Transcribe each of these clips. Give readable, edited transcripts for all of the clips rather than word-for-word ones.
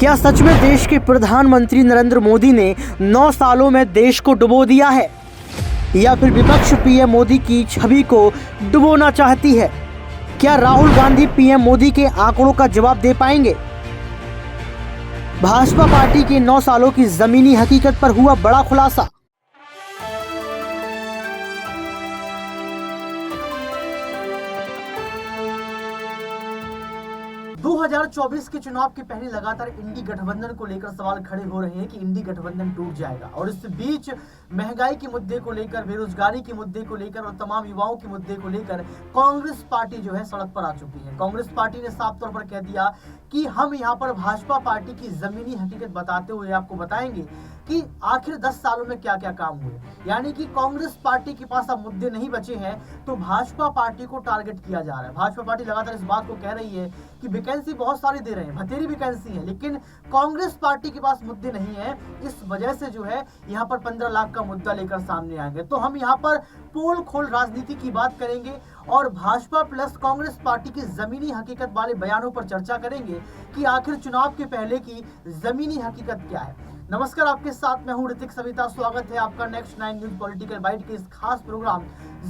क्या सच में देश के प्रधानमंत्री नरेंद्र मोदी ने 9 सालों में देश को डुबो दिया है, या फिर विपक्ष पीएम मोदी की छवि को डुबोना चाहती है? क्या राहुल गांधी पीएम मोदी के आंकड़ों का जवाब दे पाएंगे? भाजपा पार्टी के 9 सालों की जमीनी हकीकत पर हुआ बड़ा खुलासा। 2024 के चुनाव के पहले लगातार इंडी गठबंधन को लेकर सवाल खड़े हो रहे हैं कि इंडी गठबंधन टूट जाएगा, और इस बीच महंगाई के मुद्दे को लेकर, बेरोजगारी के मुद्दे को लेकर और तमाम युवाओं के मुद्दे को लेकर कांग्रेस पार्टी जो है सड़क पर आ चुकी है। कांग्रेस पार्टी ने साफ तौर पर कह दिया कि हम यहां पर भाजपा पार्टी की जमीनी हकीकत बताते हुए आपको बताएंगे कि आखिर 10 सालों में क्या क्या काम हुए। यानी कि कांग्रेस पार्टी के पास अब मुद्दे नहीं बचे हैं, तो भाजपा पार्टी को टारगेट किया जा रहा है। भाजपा पार्टी लगातार इस बात को कह रही है कि वैकेंसी बहुत सारी दे रहे हैं, भतेरी वैकेंसी है, लेकिन कांग्रेस पार्टी के पास मुद्दे नहीं है। इस वजह से जो है यहाँ पर 15 लाख का मुद्दा लेकर सामने आएंगे। तो हम यहाँ पर पोल खोल राजनीति की बात करेंगे और भाजपा प्लस कांग्रेस पार्टी की जमीनी हकीकत वाले बयानों पर चर्चा करेंगे कि आखिर चुनाव के पहले की जमीनी हकीकत क्या है। नमस्कार, आपके साथ मैं हूं ऋतिक सविता। स्वागत है आपका नेक्स्ट 9 न्यूज पॉलिटिकल बाइट के इस खास प्रोग्राम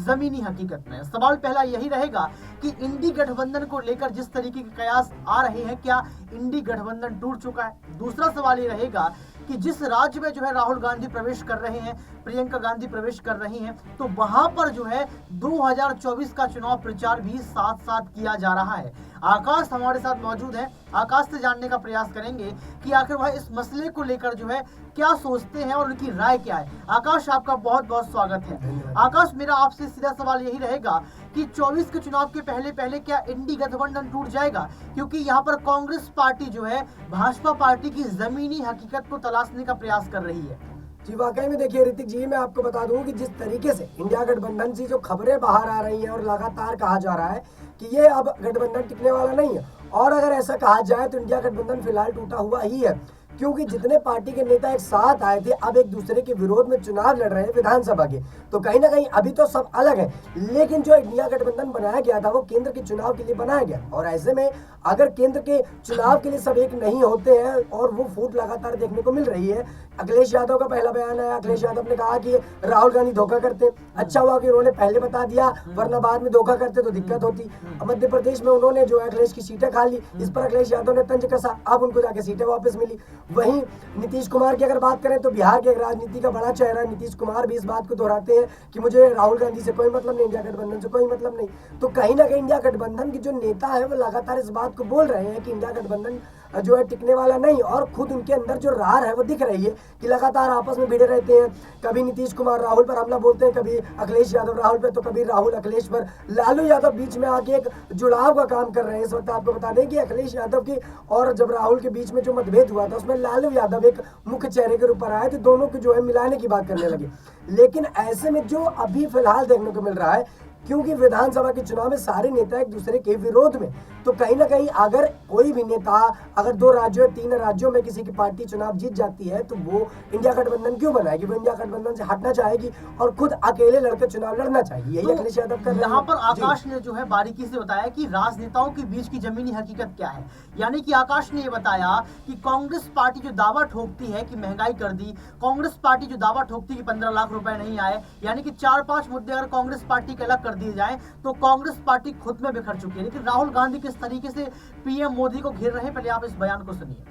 जमीनी हकीकत में। सवाल पहला यही रहेगा कि इंडी गठबंधन को लेकर जिस तरीके के कयास आ रहे हैं, क्या इंडी गठबंधन टूट चुका है? दूसरा सवाल ये रहेगा कि जिस राज्य में जो है राहुल गांधी प्रवेश कर रहे हैं, प्रियंका गांधी प्रवेश कर रही हैं, तो वहां पर जो है 2024 का चुनाव प्रचार भी साथ साथ किया जा रहा है। आकाश हमारे साथ मौजूद है, आकाश से जानने का प्रयास करेंगे कि आखिर वह इस मसले को लेकर जो है क्या सोचते हैं और उनकी राय क्या है। आकाश, आपका बहुत बहुत स्वागत है। आकाश, मेरा आपसे सीधा सवाल यही रहेगा कि 24 के चुनाव के पहले पहले क्या इंडी गठबंधन टूट जाएगा? क्योंकि यहाँ पर कांग्रेस पार्टी जो है भाजपा पार्टी की जमीनी हकीकत को तलाशने का प्रयास कर रही है। जी वाकई में देखिए ऋतिक जी, मैं आपको बता दूं कि जिस तरीके से इंडिया गठबंधन से जो खबरें बाहर आ रही हैं और लगातार कहा जा रहा है कि ये अब गठबंधन टिकने वाला नहीं है, और अगर ऐसा कहा जाए तो इंडिया गठबंधन फिलहाल टूटा हुआ ही है, क्योंकि जितने पार्टी के नेता एक साथ आए थे अब एक दूसरे के विरोध में चुनाव लड़ रहे हैं विधानसभा के, तो कहीं ना कहीं अभी तो सब अलग है। लेकिन जो इंडिया गठबंधन बनाया गया था वो केंद्र के चुनाव के लिए बनाया गया, और ऐसे में अगर केंद्र के चुनाव के लिए सब एक नहीं होते हैं, और वो फूट लगातार देखने को मिल रही है। अखिलेश यादव का पहला बयान आया, अखिलेश यादव ने कहा कि राहुल गांधी धोखा करते। अच्छा हुआ कि उन्होंने पहले बता दिया, वरना बाद में धोखा करते तो दिक्कत होती। मध्य प्रदेश में उन्होंने जो है अखिलेश की सीटें खा ली, इस पर अखिलेश यादव ने तंज कसा, अब उनको जाके सीटें वापस मिली। वहीं नीतीश कुमार की अगर बात करें तो बिहार के राजनीति का बड़ा चेहरा नीतीश कुमार भी इस बात को दोहराते हैं कि मुझे राहुल गांधी से कोई मतलब नहीं, इंडिया गठबंधन से कोई मतलब नहीं। तो कहीं ना कहीं इंडिया गठबंधन के जो नेता है वो लगातार इस बात को बोल रहे हैं कि इंडिया गठबंधन जो है टिकने वाला नहीं, और खुद उनके अंदर जो रार है वो दिख रही है कि लगातार आपस में भिड़े रहते हैं। कभी नीतीश कुमार राहुल पर हमला बोलते हैं, कभी अखिलेश यादव राहुल पर, तो कभी राहुल अखिलेश पर। लालू यादव बीच में आके एक जुड़ाव का काम कर रहे हैं। इस वक्त आपको बता दें कि अखिलेश यादव की और जब राहुल के बीच में जो मतभेद हुआ था उसमें लालू यादव एक मुख्य चेहरे के ऊपर आए, तो दोनों को जो है मिलाने की बात करने लगे। लेकिन ऐसे में जो अभी फिलहाल देखने को मिल रहा है, क्योंकि विधानसभा के चुनाव में सारे नेता एक दूसरे के विरोध में, तो कहीं ना कहीं अगर कोई भी नेता अगर 2 राज्यों 3 राज्यों में किसी की पार्टी चुनाव जीत जाती है तो वो इंडिया गठबंधन क्यों बनाएगी? वो इंडिया गठबंधन से हटना चाहेगी और खुद अकेले लड़कर चुनाव लड़ना चाहेगी। यही अखिलेश यादव कर रहे हैं। यहाँ पर आकाश ने जो है बारीकी से बताया कि राजनेताओं के बीच की जमीनी हकीकत क्या है। यानी कि आकाश ने ये बताया कि कांग्रेस पार्टी जो दावा ठोकती है कि महंगाई कर दी, कांग्रेस पार्टी जो दावा ठोकती है कि 15 लाख रुपए नहीं आए, यानी कि 4-5 मुद्दे अगर कांग्रेस पार्टी के अलग कर दिए जाए तो कांग्रेस पार्टी खुद में बिखर चुकी है। लेकिन राहुल गांधी किस तरीके से पीएम मोदी को घेर रहे हैं, पहले आप इस बयान को सुनिए।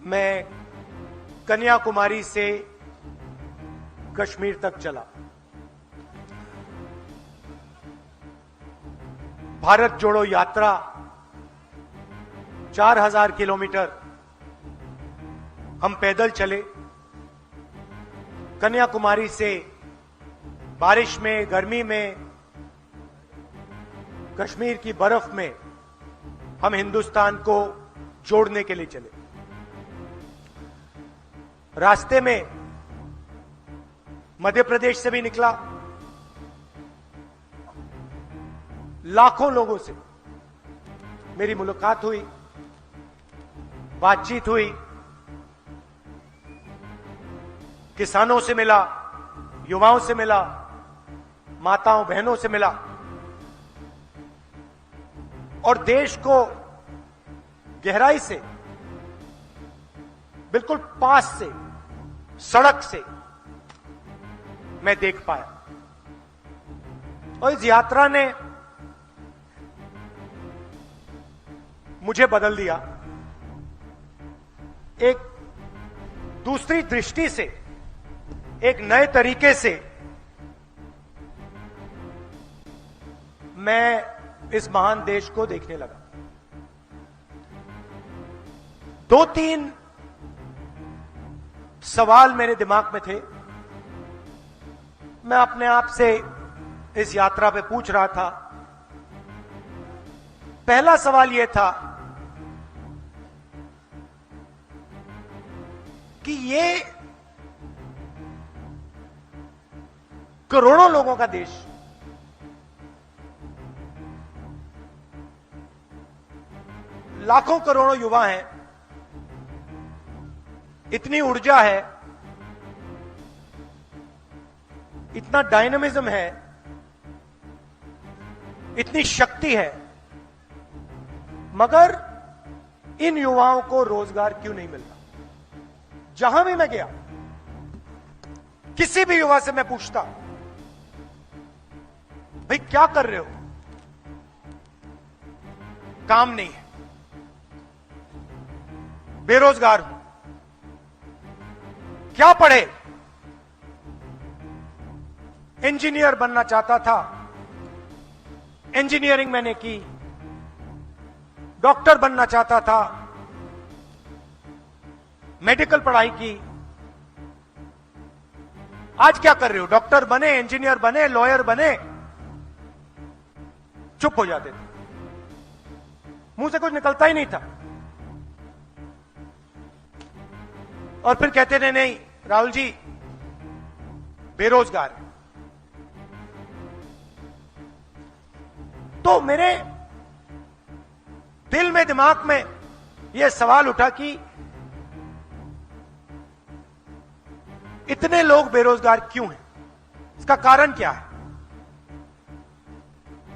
मैं कन्याकुमारी से कश्मीर तक चला, भारत जोड़ो यात्रा 4000 किलोमीटर हम पैदल चले। कन्याकुमारी से बारिश में, गर्मी में, कश्मीर की बर्फ में हम हिंदुस्तान को जोड़ने के लिए चले। रास्ते में मध्य प्रदेश से भी निकला, लाखों लोगों से मेरी मुलाकात हुई, बातचीत हुई, किसानों से मिला, युवाओं से मिला, माताओं बहनों से मिला, और देश को गहराई से बिल्कुल पास से, सड़क से मैं देख पाया। और इस यात्रा ने मुझे बदल दिया। एक दूसरी दृष्टि से, एक नए तरीके से मैं इस महान देश को देखने लगा। 2-3 सवाल मेरे दिमाग में थे। मैं अपने आप से इस यात्रा पे पूछ रहा था। पहला सवाल यह था कि ये करोड़ों लोगों का देश, लाखों करोड़ों युवा हैं, इतनी ऊर्जा है, इतना डायनामिज्म है, इतनी शक्ति है, मगर इन युवाओं को रोजगार क्यों नहीं मिलता? जहां भी मैं गया, किसी भी युवा से मैं पूछता, भाई क्या कर रहे हो? काम नहीं है, बेरोजगार हूं। क्या पढ़े? इंजीनियर बनना चाहता था, इंजीनियरिंग मैंने की। डॉक्टर बनना चाहता था, मेडिकल पढ़ाई की। आज क्या कर रहे हो? डॉक्टर बने, इंजीनियर बने, लॉयर बने, चुप हो जाते थे, मुंह से कुछ निकलता ही नहीं था। और फिर कहते थे नहीं राहुल जी बेरोजगार है। तो मेरे दिल में, दिमाग में यह सवाल उठा कि इतने लोग बेरोजगार क्यों हैं? इसका कारण क्या है?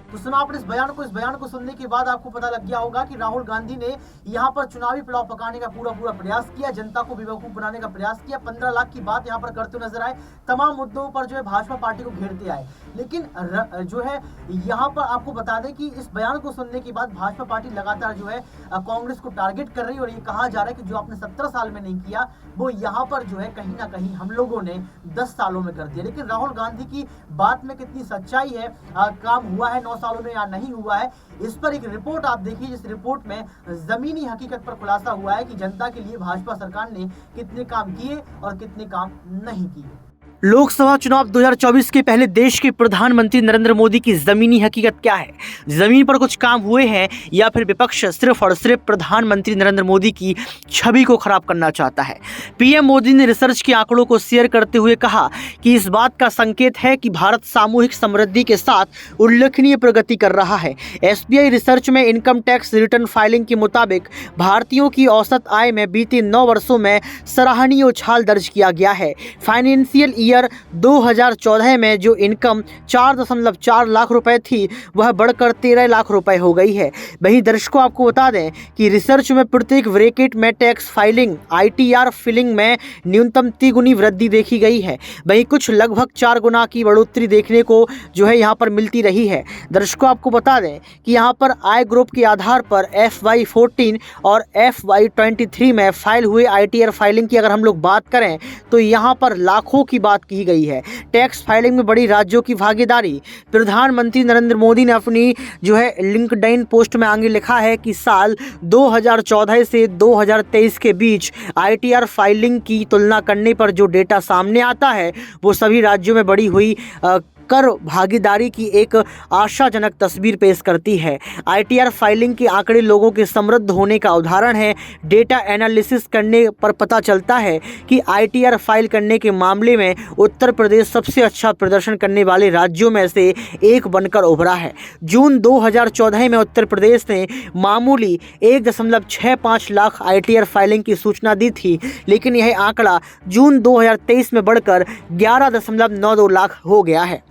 तो सुना आपने इस बयान को सुनने के बाद आपको पता लग गया होगा कि राहुल गांधी ने यहाँ पर चुनावी पुलाव पकाने का पूरा प्रयास किया, जनता को बेवकूफ बनाने का प्रयास किया। 15 लाख की बात यहाँ पर करते हुए नजर आए, तमाम मुद्दों पर जो है भाजपा पार्टी को घेरते आए। लेकिन जो है यहाँ पर आपको बता दें कि इस बयान को सुनने के बाद भाजपा पार्टी लगातार जो है कांग्रेस को टारगेट कर रही है और ये कहा जा रहा है कि जो आपने 17 साल में नहीं किया वो यहाँ पर जो है कहीं ना कहीं हम लोगों ने 10 सालों में कर दिया। लेकिन राहुल गांधी की बात में कितनी सच्चाई है, काम हुआ है 9 सालों में या नहीं हुआ है, इस पर एक रिपोर्ट आप देखिए, जिस रिपोर्ट में जमीनी हकीकत पर खुलासा हुआ है कि जनता के लिए भाजपा सरकार ने कितने काम किए और कितने काम नहीं किए। लोकसभा चुनाव 2024 के पहले देश के प्रधानमंत्री नरेंद्र मोदी की जमीनी हकीकत क्या है? जमीन पर कुछ काम हुए हैं या फिर विपक्ष सिर्फ और सिर्फ प्रधानमंत्री नरेंद्र मोदी की छवि को खराब करना चाहता है? पीएम मोदी ने रिसर्च के आंकड़ों को शेयर करते हुए कहा कि इस बात का संकेत है कि भारत सामूहिक समृद्धि के साथ उल्लेखनीय प्रगति कर रहा है। एसबीआई रिसर्च में इनकम टैक्स रिटर्न फाइलिंग के मुताबिक भारतीयों की औसत आय में बीते 9 वर्षों में सराहनीय उछाल दर्ज किया गया है। फाइनेंशियल ईयर 2014 में जो इनकम 4.4 लाख रुपए थी वह बढ़कर 13 लाख रुपए हो गई है। वहीं दर्शकों आपको बता दें कि रिसर्च में प्रत्येक ब्रैकेट में टैक्स फाइलिंग ITR फिलिंग में न्यूनतम 3 गुनी वृद्धि देखी गई है। वहीं कुछ लगभग 4 गुना की बढ़ोतरी देखने को जो है यहाँ पर मिलती रही है। दर्शकों आपको बता दें कि यहाँ पर आय ग्रुप के आधार पर FY14 और FY23 में फाइल हुए ITR फाइलिंग की अगर हम लोग बात करें तो यहाँ पर लाखों की बात की गई है। टैक्स फाइलिंग में बड़ी राज्यों की भागीदारी। प्रधानमंत्री नरेंद्र मोदी ने अपनी जो है लिंक्डइन पोस्ट में आगे लिखा है कि साल 2014 से 2023 के बीच ITR फाइलिंग की तुलना करने पर जो डेटा सामने आता है वो सभी राज्यों में बढ़ी हुई कर भागीदारी की एक आशाजनक तस्वीर पेश करती है। ITR फाइलिंग के आंकड़े लोगों के समृद्ध होने का उदाहरण है। डेटा एनालिसिस करने पर पता चलता है कि ITR फाइल करने के मामले में उत्तर प्रदेश सबसे अच्छा प्रदर्शन करने वाले राज्यों में से एक बनकर उभरा है। जून 2014 में उत्तर प्रदेश ने मामूली 1.65 लाख ITR फाइलिंग की सूचना दी थी, लेकिन यह आंकड़ा जून 2023 में बढ़कर 11.92 लाख हो गया है।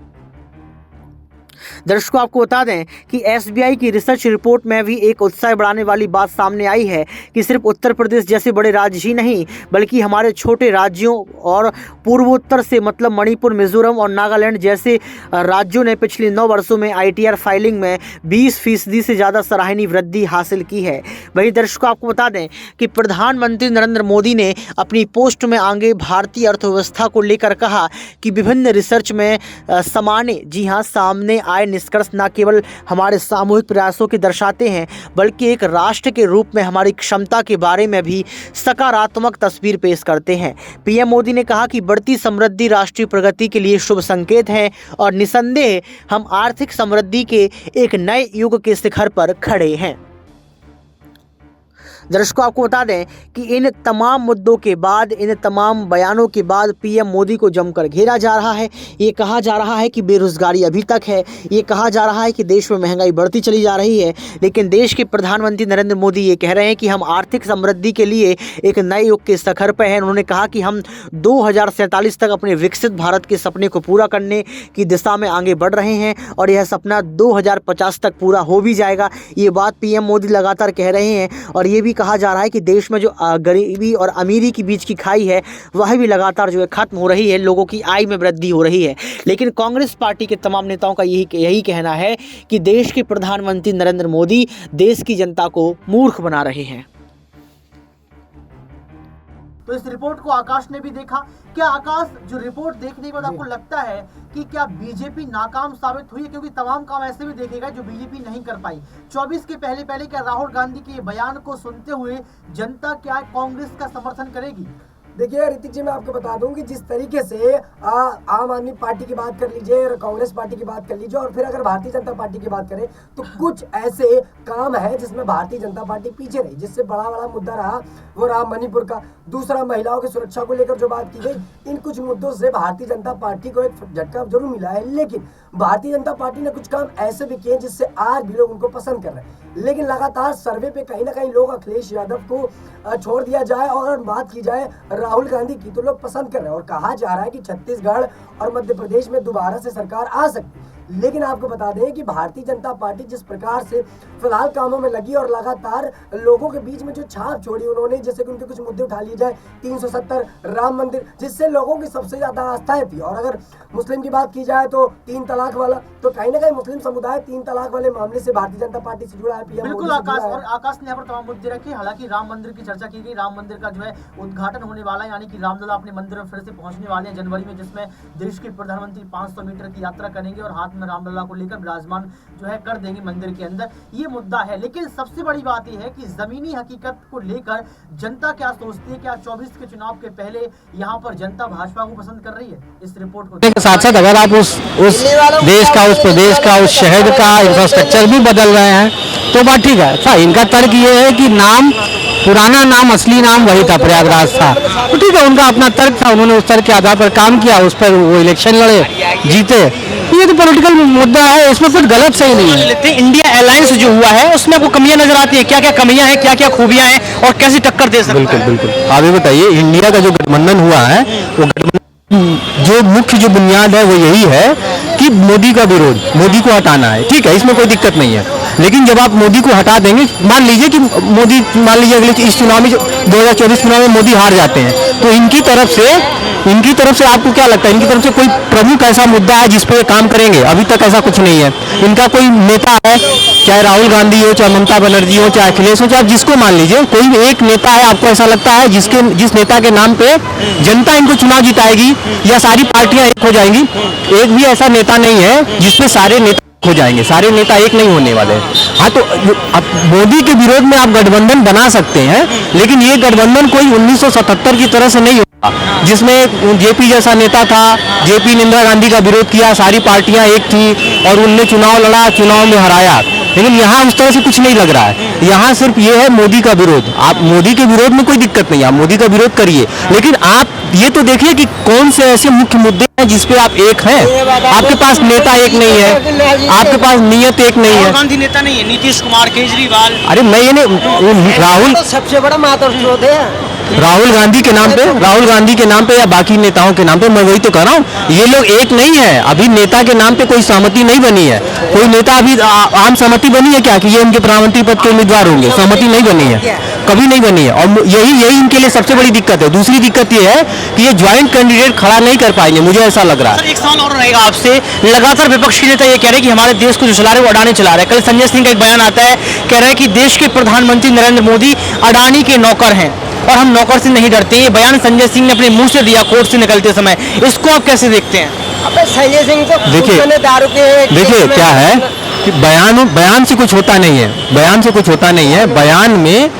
दर्शकों, आपको बता दें कि एसबीआई की रिसर्च रिपोर्ट में भी एक उत्साह बढ़ाने वाली बात सामने आई है कि सिर्फ उत्तर प्रदेश जैसे बड़े राज्य ही नहीं बल्कि हमारे छोटे राज्यों और पूर्वोत्तर से मतलब मणिपुर, मिजोरम और नागालैंड जैसे राज्यों ने पिछले 9 वर्षों में आईटीआर फाइलिंग में 20% से ज़्यादा सराहनीय वृद्धि हासिल की है। वहीं दर्शकों, आपको बता दें कि प्रधानमंत्री नरेंद्र मोदी ने अपनी पोस्ट में आगे भारतीय अर्थव्यवस्था को लेकर कहा कि विभिन्न रिसर्च में सामने आए निष्कर्ष न केवल हमारे सामूहिक प्रयासों के दर्शाते हैं बल्कि एक राष्ट्र के रूप में हमारी क्षमता के बारे में भी सकारात्मक तस्वीर पेश करते हैं। पीएम मोदी ने कहा कि बढ़ती समृद्धि राष्ट्रीय प्रगति के लिए शुभ संकेत है और निसंदेह हम आर्थिक समृद्धि के एक नए युग के शिखर पर खड़े हैं। दर्शकों, आपको बता दें कि इन तमाम मुद्दों के बाद, इन तमाम बयानों के बाद पीएम मोदी को जमकर घेरा जा रहा है। ये कहा जा रहा है कि बेरोजगारी अभी तक है, ये कहा जा रहा है कि देश में महंगाई बढ़ती चली जा रही है, लेकिन देश के प्रधानमंत्री नरेंद्र मोदी ये कह रहे हैं कि हम आर्थिक समृद्धि के लिए एक नए युग के शिखर पर हैं। उन्होंने कहा कि हम 2047 तक अपने विकसित भारत के सपने को पूरा करने की दिशा में आगे बढ़ रहे हैं और यह सपना 2050 तक पूरा हो भी जाएगा। ये बात पीएम मोदी लगातार कह रहे हैं और ये भी कहा जा रहा है कि देश में जो गरीबी और अमीरी के बीच की खाई है वह भी लगातार जो है खत्म हो रही है, लोगों की आय में वृद्धि हो रही है। लेकिन कांग्रेस पार्टी के तमाम नेताओं का यही कहना है कि देश के प्रधानमंत्री नरेंद्र मोदी देश की जनता को मूर्ख बना रहे हैं। तो इस रिपोर्ट को आकाश ने भी देखा। क्या आकाश, जो रिपोर्ट देखने के बाद आपको लगता है कि क्या बीजेपी नाकाम साबित हुई है? क्योंकि तमाम काम ऐसे भी देखेगा जो बीजेपी नहीं कर पाई। 24 के पहले क्या राहुल गांधी के बयान को सुनते हुए जनता क्या कांग्रेस का समर्थन करेगी? देखिए ऋतिक जी, मैं आपको बता दूं कि जिस तरीके से आम आदमी पार्टी की बात कर लीजिए और कांग्रेस पार्टी की बात कर लीजिए और फिर अगर भारतीय जनता पार्टी की बात करें तो कुछ ऐसे काम है जिसमें भारतीय जनता पार्टी पीछे रही। जिससे बड़ा मुद्दा रहा वो रहा मणिपुर का। दूसरा, महिलाओं की सुरक्षा को लेकर जो बात की गई, इन कुछ मुद्दों से भारतीय जनता पार्टी को एक झटका जरूर मिला है। लेकिन भारतीय जनता पार्टी ने कुछ काम ऐसे भी किए जिससे आज भी लोग उनको पसंद कर रहे हैं। लेकिन लगातार सर्वे पे कहीं ना कहीं लोग अखिलेश यादव को छोड़ दिया जाए और अगर बात की जाए राहुल गांधी की तो लोग पसंद कर रहे हैं और कहा जा रहा है कि छत्तीसगढ़ और मध्य प्रदेश में दोबारा से सरकार आ सकती है। लेकिन आपको बता दें कि भारतीय जनता पार्टी जिस प्रकार से फिलहाल कामों में लगी और लगातार लोगों के बीच में जो छाप छोड़ी उन्होंने, जैसे कि उनके कुछ मुद्दे उठा लिए जाए, 370 राम मंदिर, जिससे लोगों की सबसे ज्यादा आस्थाएं थी। और अगर मुस्लिम की बात की जाए तो 3 तलाक वाला, तो कहीं ना कहीं मुस्लिम समुदाय 3 तलाक वाले मामले से भारतीय जनता पार्टी से जुड़ा है। बिल्कुल आकाश, और आकाश ने यहाँ पर तमाम मुद्दे रखे। हालांकि राम मंदिर की चर्चा की गई। राम मंदिर का जो है उद्घाटन होने वाला है, यानी कि रामलला अपने मंदिर में फिर से पहुंचने वाले हैं जनवरी में, जिसमें देश के प्रधानमंत्री 500 मीटर की यात्रा करेंगे और हाथ में रामलला को लेकर विराजमान जो है कर देंगे मंदिर के अंदर। ये मुद्दा है। लेकिन सबसे बड़ी बात यह है कि जमीनी हकीकत को लेकर जनता क्या सोचती है? क्या 24 के चुनाव के पहले यहाँ पर जनता भाजपा को पसंद कर रही है? इस रिपोर्ट को साथ साथ अगर आप उस देश का, उस प्रदेश का, उस शहर का इंफ्रास्ट्रक्चर भी बदल रहे हैं तो बात ठीक है। अच्छा, इनका तर्क ये है कि नाम, पुराना नाम, असली नाम वही था, प्रयागराज था, तो ठीक है, उनका अपना तर्क था, उन्होंने उस तर्क के आधार पर काम किया, उस पर वो इलेक्शन लड़े, जीते। ये तो पॉलिटिकल मुद्दा है, इसमें कुछ गलत सही नहीं है। इंडिया अलायंस जो हुआ है उसमें आपको कमियां नजर आती है? क्या क्या कमियां हैं, क्या क्या खूबियां हैं और कैसी टक्कर दे सकते हैं? बिल्कुल बिल्कुल, आप ये बताइए, इंडिया का जो गठबंधन हुआ है वो गठबंधन जो मुख्य जो बुनियाद है वो यही है कि मोदी का विरोध, मोदी को हटाना है। ठीक है, इसमें कोई दिक्कत नहीं है। लेकिन जब आप मोदी को हटा देंगे, मान लीजिए कि मोदी, मान लीजिए अगले इस चुनाव में, 2024 चुनाव में मोदी हार जाते हैं, तो इनकी तरफ से आपको क्या लगता है, इनकी तरफ से कोई प्रमुख ऐसा मुद्दा है जिस पे ये काम करेंगे? अभी तक ऐसा कुछ नहीं है। इनका कोई नेता है, चाहे राहुल गांधी हो, चाहे ममता बनर्जी हो, चाहे अखिलेश हो, चाहे जिसको मान लीजिए, कोई एक नेता है, आपको ऐसा लगता है जिस नेता के नाम पे जनता इनको चुनाव जिताएगी या सारी पार्टियां एक हो जाएंगी? एक भी ऐसा नेता नहीं है जिसपे सारे नेता हो जाएंगे, सारे नेता एक नहीं होने वाले। हाँ, तो अब मोदी के विरोध में आप गठबंधन बना सकते हैं, लेकिन ये गठबंधन कोई 1977 की तरह से नहीं होगा जिसमें जेपी जैसा नेता था, जेपी ने इंदिरा गांधी का विरोध किया, सारी पार्टियां एक थी और उनने चुनाव लड़ा, चुनाव में हराया। लेकिन यहाँ उस तरह से कुछ नहीं लग रहा है। यहाँ सिर्फ ये है मोदी का विरोध। आप मोदी के विरोध में कोई दिक्कत नहीं, आप मोदी का विरोध करिए, लेकिन आप ये तो देखिए कि कौन से ऐसे मुख्य मुद्दे हैं जिसपे आप एक हैं। आपके पास नेता एक नहीं है, आपके पास नियत एक नहीं है। गांधी नेता नहीं है, नीतीश कुमार, केजरीवाल। अरे मैं ये नहीं, राहुल सबसे बड़ा महातर स्रोत है। राहुल गांधी के नाम पे या बाकी नेताओं के नाम पे, मैं वही तो कह रहा हूँ, ये लोग एक नहीं है। अभी नेता के नाम पे कोई सहमति नहीं बनी है। कोई नेता अभी आम सहमति बनी है क्या कि ये उनके प्रधानमंत्री पद के उम्मीदवार होंगे? सहमति नहीं बनी है, कभी नहीं बनी है। और यही इनके लिए सबसे बड़ी दिक्कत है। दूसरी दिक्कत ये है कि ये ज्वाइंट कैंडिडेट खड़ा नहीं कर पाएंगे, मुझे ऐसा लग रहा है। सर एक सवाल और रहेगा आपसे, लगातार विपक्षी नेता ये कह रहे हैं कि हमारे देश को जो चला रहे हैं वो अडानी चला रहे हैं। कल संजय सिंह का एक बयान आता है, कह रहे हैं कि देश के प्रधानमंत्री नरेंद्र मोदी अडानी के नौकर हैं और हम नौकर से नहीं डरते। ये बयान संजय सिंह ने अपने मुंह से दिया कोर्ट से निकलते समय, इसको आप कैसे देखते हैं? संजय सिंह को देखिए क्या है कि बयान से कुछ होता नहीं है। बयान में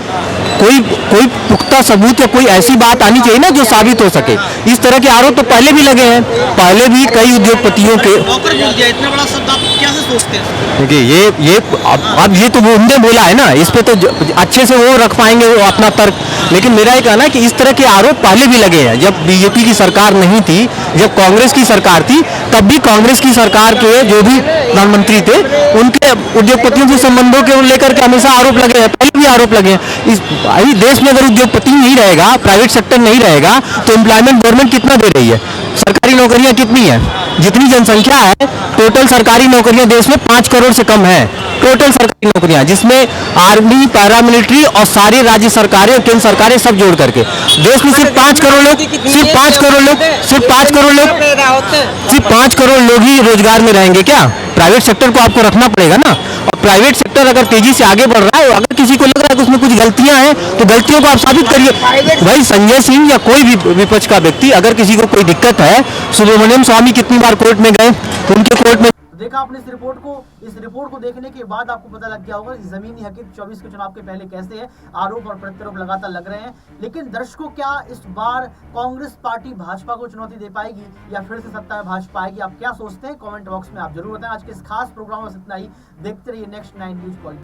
कोई पुख्ता सबूत या कोई ऐसी बात आनी चाहिए ना जो साबित हो सके। इस तरह के आरोप तो पहले भी लगे हैं, पहले भी कई उद्योगपतियों के। नौकर बोल दिया, इतना बड़ा शब्द आप कैसे सोचते हैं? देखिए अब ये तो वो उनने बोला है ना, इस पे तो अच्छे से वो रख पाएंगे वो अपना तर्क। लेकिन मेरा ये कहना है कि इस तरह के आरोप पहले भी लगे हैं। जब बीजेपी की सरकार नहीं थी, जब कांग्रेस की सरकार थी, तब भी कांग्रेस की सरकार के जो भी प्रधानमंत्री थे उनके उद्योगपतियों से संबंधों के लेकर के हमेशा आरोप लगे हैं, पहले भी आरोप लगे हैं। इस देश में अगर उद्योगपति नहीं रहेगा, प्राइवेट सेक्टर नहीं रहेगा, तो एम्प्लॉयमेंट गवर्नमेंट कितना दे रही है? सरकारी नौकरियां कितनी है? जितनी जनसंख्या है, टोटल सरकारी नौकरियां देश में 5 करोड़ से कम है। टोटल सरकारी नौकरियां, जिसमें आर्मी, पैरामिलिट्री और सारी राज्य सरकारें और केंद्र सरकारें सब जोड़ करके देश में सिर्फ 5 करोड़ लोग ही रोजगार में रहेंगे क्या? प्राइवेट सेक्टर को आपको रखना पड़ेगा ना। और प्राइवेट सेक्टर अगर तेजी से आगे बढ़ रहा है, अगर किसी को लग रहा है कि उसमें कुछ गलतियां हैं, तो गलतियों को आप साबित करिए। भाई संजय सिंह या कोई भी विपक्ष का व्यक्ति, अगर किसी को कोई दिक्कत है, सुब्रमण्यम स्वामी कितनी बार कोर्ट में गए, उनके कोर्ट में देखा आपने इस रिपोर्ट को देखने के बाद आपको पता लग गया होगा कि जमीनी हकीकत 24 के चुनाव के पहले कैसे है। आरोप और प्रत्यारोप लगातार लग रहे हैं, लेकिन दर्शकों क्या इस बार कांग्रेस पार्टी भाजपा को चुनौती दे पाएगी या फिर से सत्ता में भाजपा आएगी? आप क्या सोचते हैं? कमेंट बॉक्स में आप जरूर बताएं। आज के इस खास प्रोग्राम में इतना ही। देखते रहिए नेक्स्ट 9 न्यूज।